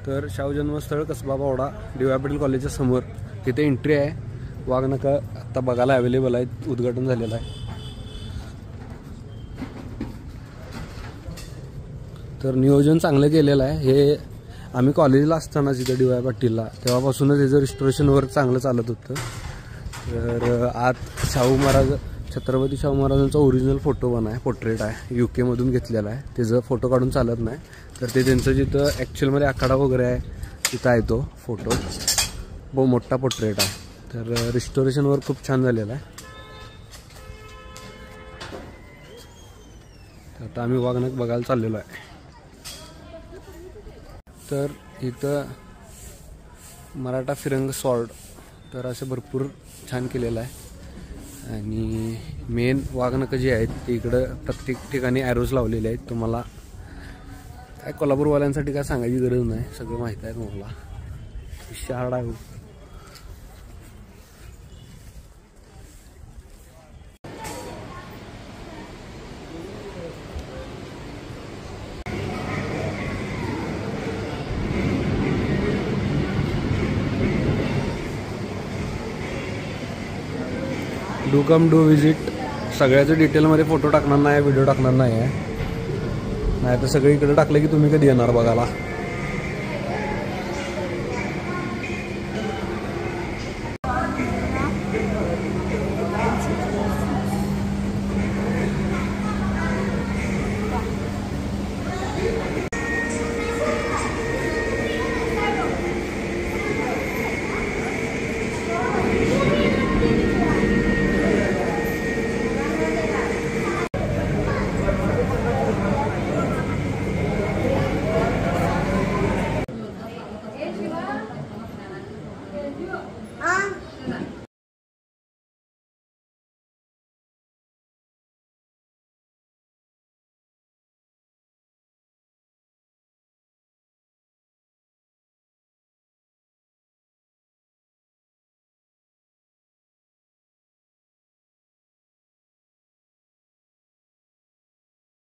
तर शाहू जन्मस्थळ कसबा बावडा डी.वाय. पाटील कॉलेजच्या समोर तिथे एंट्री आहे. वाघनखं आता बघायला अवेलेबल आहेत, उद्घाटन झालेलं आहे. तर नियोजन चांगलं केलेलं आहे. हे आम्ही कॉलेजला असताना जिथं डी.वाय. पाटीलला तेव्हापासूनच याचं रिस्टोरेशन वर्क चांगलं चालत होतं. तर आत शाहू महाराज छत्रपती शाहू महाराजांचा ओरिजिनल फोटो पण आहे, पोर्ट्रेट आहे, UK मधून घेतलेला आहे. त्याचं फोटो काढून चालत नाही. तर ते त्यांचं जिथं ॲक्च्युअलमध्ये आखाडा वगैरे आहे तिथं आहे तो फोटो, बहुत मोठा पोर्ट्रेट आहे. तर रिस्टोरेशन वर्क खूप छान झालेलं आहे. आता आम्ही वाघनख बघायला चाललेलो आहे. तर इथं मराठा फिरंग स्वॉर्ड तर असं भरपूर छान केलेलं आहे. आणि मेन वाघनखं जी आहेत ते इकडं प्रत्येक ठिकाणी ॲरोज लावलेले आहेत. तुम्हाला काय कोल्हापूरवाल्यांसाठी काय सांगायची गरज नाही, सगळं माहीत आहे तुम्हाला. शहाड आहे. Do come do visit. सगळ्याचं डिटेलमध्ये फोटो टाकणार नाही, व्हिडिओ टाकणार नाही आहे. नाही तर सगळीकडे टाकलं की तुम्ही कधी येणार बघायला.